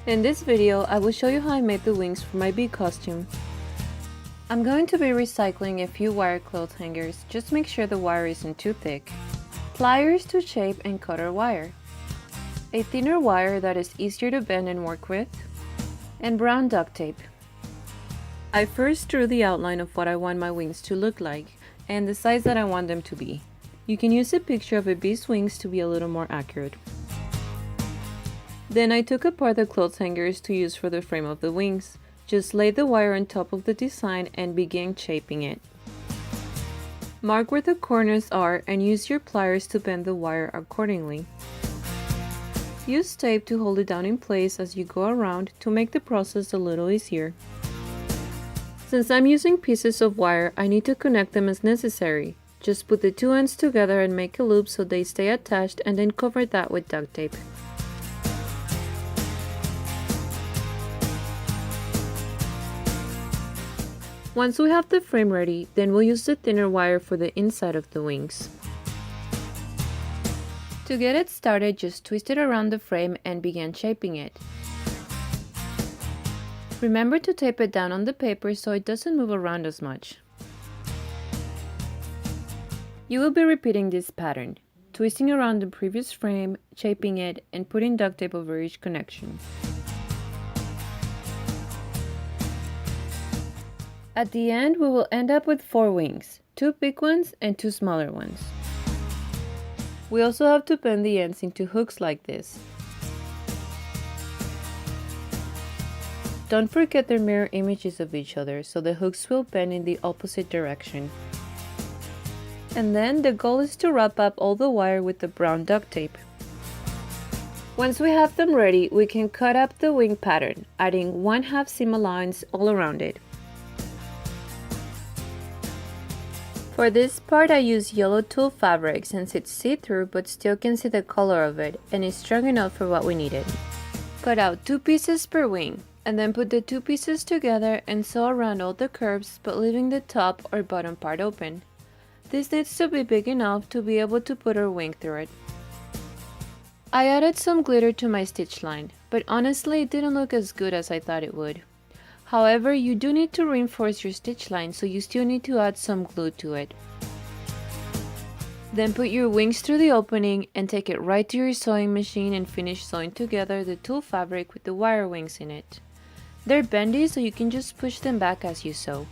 In this video, I will show you how I made the wings for my bee costume. I'm going to be recycling a few wire clothes hangers, just make sure the wire isn't too thick. Pliers to shape and cut our wire. A thinner wire that is easier to bend and work with. And brown duct tape. I first drew the outline of what I want my wings to look like, and the size that I want them to be. You can use a picture of a bee's wings to be a little more accurate. Then I took apart the clothes hangers to use for the frame of the wings. Just lay the wire on top of the design and begin shaping it. Mark where the corners are and use your pliers to bend the wire accordingly. Use tape to hold it down in place as you go around to make the process a little easier. Since I'm using pieces of wire, I need to connect them as necessary. Just put the two ends together and make a loop so they stay attached, and then cover that with duct tape. Once we have the frame ready, then we'll use the thinner wire for the inside of the wings. To get it started, just twist it around the frame and begin shaping it. Remember to tape it down on the paper so it doesn't move around as much. You will be repeating this pattern, twisting around the previous frame, shaping it, and putting duct tape over each connection. At the end, we will end up with 4 wings, 2 big ones and 2 smaller ones. We also have to bend the ends into hooks like this. Don't forget they're mirror images of each other, so the hooks will bend in the opposite direction. And then the goal is to wrap up all the wire with the brown duct tape. Once we have them ready, we can cut up the wing pattern, adding 1/2 seam allowance all around it. For this part, I use yellow tulle fabric since it's see-through but still can see the color of it and is strong enough for what we needed. Cut out 2 pieces per wing, and then put the 2 pieces together and sew around all the curves but leaving the top or bottom part open. This needs to be big enough to be able to put our wing through it. I added some glitter to my stitch line, but honestly it didn't look as good as I thought it would. However, you do need to reinforce your stitch line, so you still need to add some glue to it. Then put your wings through the opening and take it right to your sewing machine and finish sewing together the tulle fabric with the wire wings in it. They're bendy, so you can just push them back as you sew.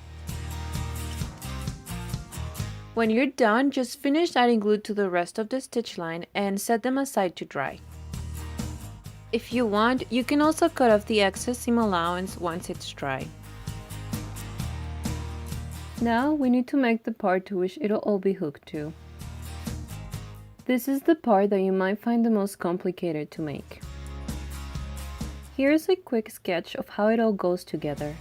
When you're done, just finish adding glue to the rest of the stitch line and set them aside to dry. If you want, you can also cut off the excess seam allowance once it's dry. Now we need to make the part to which it'll all be hooked to. This is the part that you might find the most complicated to make. Here's a quick sketch of how it all goes together.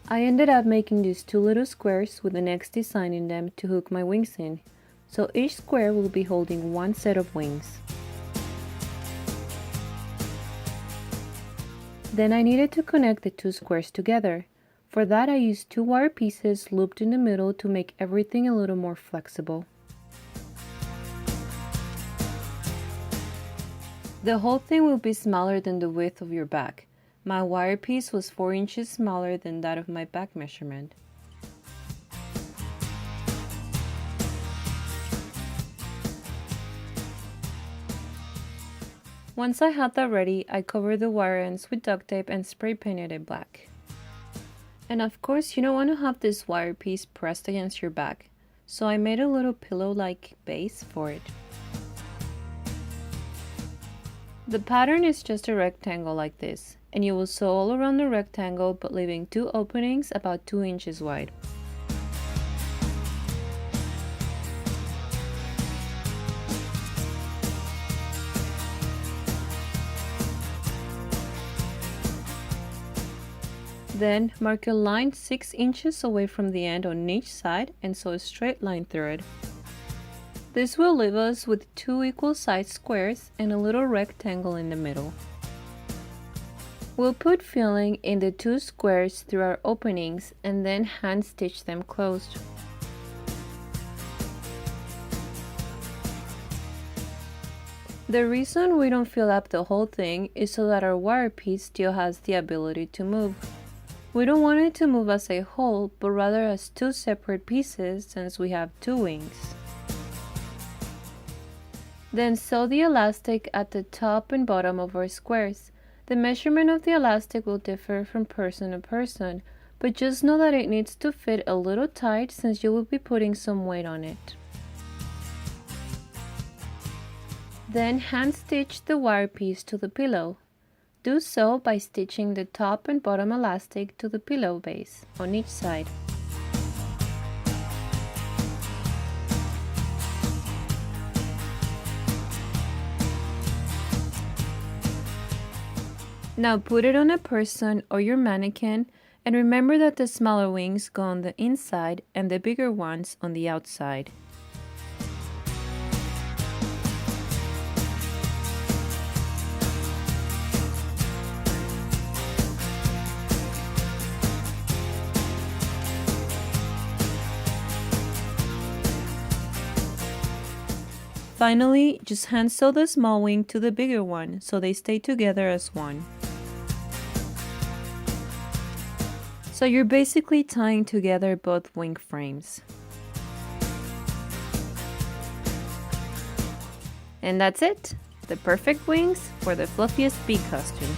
I ended up making these 2 little squares with the next design in them to hook my wings in, so each square will be holding 1 set of wings. Then I needed to connect the 2 squares together. For that I used 2 wire pieces looped in the middle to make everything a little more flexible. The whole thing will be smaller than the width of your back. My wire piece was 4 inches smaller than that of my back measurement. Once I had that ready, I covered the wire ends with duct tape and spray painted it black. And of course, you don't want to have this wire piece pressed against your back, so I made a little pillow-like base for it. The pattern is just a rectangle like this, and you will sew all around the rectangle but leaving 2 openings about 2 inches wide. Then mark a line 6 inches away from the end on each side and sew a straight line through it. This will leave us with 2 equal sized squares and a little rectangle in the middle. We'll put filling in the 2 squares through our openings and then hand stitch them closed. The reason we don't fill up the whole thing is so that our wire piece still has the ability to move. We don't want it to move as a whole, but rather as two separate pieces since we have two wings. Then sew the elastic at the top and bottom of our squares. The measurement of the elastic will differ from person to person, but just know that it needs to fit a little tight since you will be putting some weight on it. Then hand stitch the wire piece to the pillow. Do so by stitching the top and bottom elastic to the pillow base on each side. Now put it on a person or your mannequin, and remember that the smaller wings go on the inside and the bigger ones on the outside. Finally, just hand sew the small wing to the bigger one so they stay together as one. So you're basically tying together both wing frames. And that's it! The perfect wings for the fluffiest bee costume.